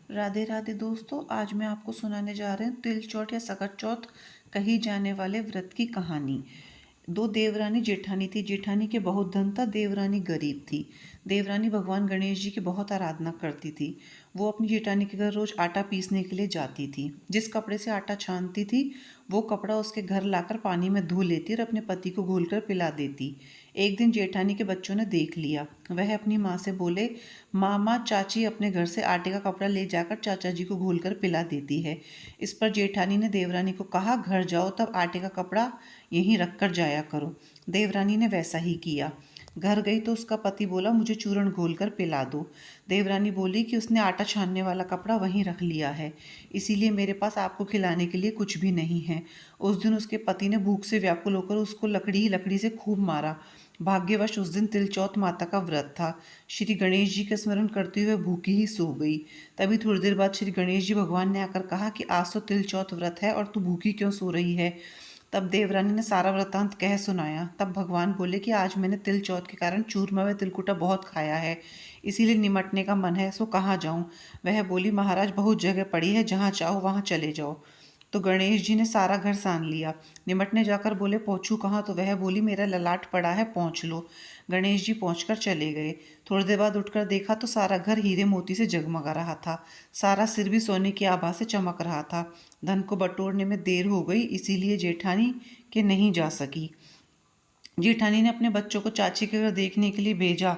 राधे राधे दोस्तों, आज मैं आपको सुनाने जा रही हूँ तिल चौथ या सकत चौथ कही जाने वाले व्रत की कहानी। दो देवरानी जेठानी थी। जेठानी के बहुत धन था, देवरानी गरीब थी। देवरानी भगवान गणेश जी की बहुत आराधना करती थी। वो अपनी जेठानी के घर रोज आटा पीसने के लिए जाती थी। जिस कपड़े से आटा छानती थी वो कपड़ा उसके घर लाकर पानी में धो लेती और अपने पति को घोलकर पिला देती। एक दिन जेठानी के बच्चों ने देख लिया। वह अपनी माँ से बोले, मामा चाची अपने घर से आटे का कपड़ा ले जाकर चाचा जी को घोलकर पिला देती है। इस पर जेठानी ने देवरानी को कहा, घर जाओ तब आटे का कपड़ा यहीं रख कर जाया करो। देवरानी ने वैसा ही किया। घर गई तो उसका पति बोला, मुझे चूर्ण घोल कर पिला दो। देवरानी बोली कि उसने आटा छानने वाला कपड़ा वहीं रख लिया है, इसीलिए मेरे पास आपको खिलाने के लिए कुछ भी नहीं है। उस दिन उसके पति ने भूख से व्याकुल होकर उसको लकड़ी ही लकड़ी से खूब मारा। भाग्यवश उस दिन तिलचौथ माता का व्रत था। श्री गणेश जी का स्मरण करते हुए भूखी ही सो गई। तभी थोड़ी देर बाद श्री गणेश जी भगवान ने आकर कहा कि आज तो तिलचौथ व्रत है और तू भूखी क्यों सो रही है। तब देवरानी ने सारा वृतांत कह सुनाया। तब भगवान बोले कि आज मैंने तिल चौथ के कारण चूरमा व तिलकुटा बहुत खाया है, इसीलिए निमटने का मन है, सो कहाँ जाऊँ। वह बोली, महाराज बहुत जगह पड़ी है, जहाँ चाहो वहाँ चले जाओ। तो गणेश जी ने सारा घर सान लिया। निमटने जाकर बोले, पहुँचूँ कहाँ। तो वह बोली, मेरा ललाट पड़ा है, पहुँच लो। गणेश जी पहुँचकर चले गए। थोड़ी देर बाद उठकर देखा तो सारा घर हीरे मोती से जगमगा रहा था। सारा सिर भी सोने की आभा से चमक रहा था। धन को बटोरने में देर हो गई, इसीलिए जेठानी के नहीं जा सकी। जेठानी ने अपने बच्चों को चाची के घर देखने के लिए भेजा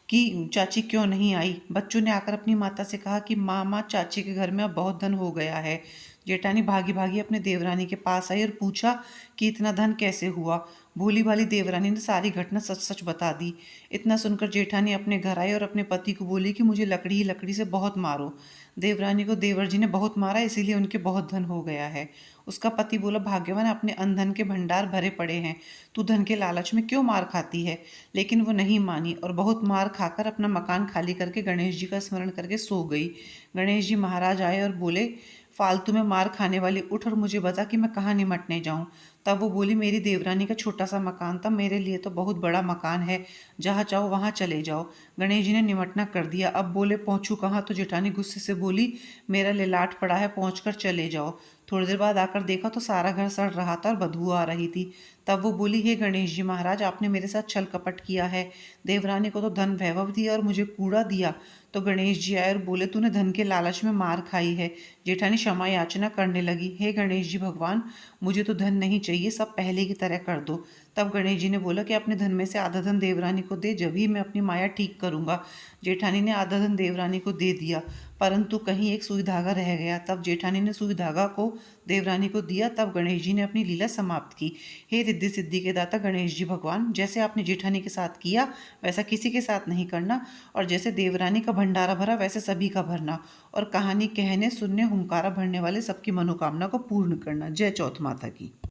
कि चाची क्यों नहीं आई। बच्चों ने आकर अपनी माता से कहा कि माँ चाची के घर में अब बहुत धन हो गया है। जेठानी भागी भागी अपने देवरानी के पास आई और पूछा कि इतना धन कैसे हुआ। भोली भाली देवरानी ने सारी घटना सच सच बता दी। इतना सुनकर जेठानी अपने घर आई और अपने पति को बोली कि मुझे लकड़ी ही लकड़ी से बहुत मारो। देवरानी को देवर जी ने बहुत मारा, इसीलिए उनके बहुत धन हो गया है। उसका पति बोला, भाग्यवान, अपने अनधन के भंडार भरे पड़े हैं, तू धन के लालच में क्यों मार खाती है। लेकिन वो नहीं मानी और बहुत मार खाकर अपना मकान खाली करके गणेश जी का स्मरण करके सो गई। गणेश जी महाराज आए और बोले, फालतू में मार खाने वाली, उठ और मुझे बता कि मैं कहाँ निमटने जाऊँ। तब वो बोली, मेरी देवरानी का छोटा सा मकान था, मेरे लिए तो बहुत बड़ा मकान है, जहाँ चाहो वहाँ चले जाओ। गणेश जी ने निमटना कर दिया। अब बोले, पहुँचूँ कहाँ। तो जेठानी गुस्से से बोली, मेरा लिलाट पड़ा है, पहुँच कर चले जाओ। थोड़ी देर बाद आकर देखा तो सारा घर सड़ रहा था और बदबू आ रही थी। तब वो बोली, हे गणेश जी महाराज, आपने मेरे साथ छल कपट किया है। देवरानी को तो धन वैभव दिया और मुझे कूड़ा दिया। तो गणेश जी आए और बोले, तूने धन के लालच में मार खाई है। जेठानी क्षमा याचना करने लगी, हे गणेश जी भगवान, मुझे तो धन नहीं चाहिए, सब पहले की तरह कर दो। तब गणेश जी ने बोला कि अपने धन में से आधा धन देवरानी को दे, जब ही मैं अपनी माया ठीक करूंगा। जेठानी ने आधा धन देवरानी को दे दिया, परंतु कहीं एक सुई धागा रह गया। तब जेठानी ने सुई धागा को देवरानी को दिया। तब गणेश जी ने अपनी लीला समाप्त की। हे रिद्धि सिद्धि के दाता गणेश जी भगवान, जैसे आपने जेठानी के साथ किया वैसा किसी के साथ नहीं करना, और जैसे देवरानी का भंडारा भरा वैसे सभी का भरना, और कहानी कहने सुनने हुंकारा भरने वाले सबकी मनोकामना को पूर्ण करना। जय चौथ माता की।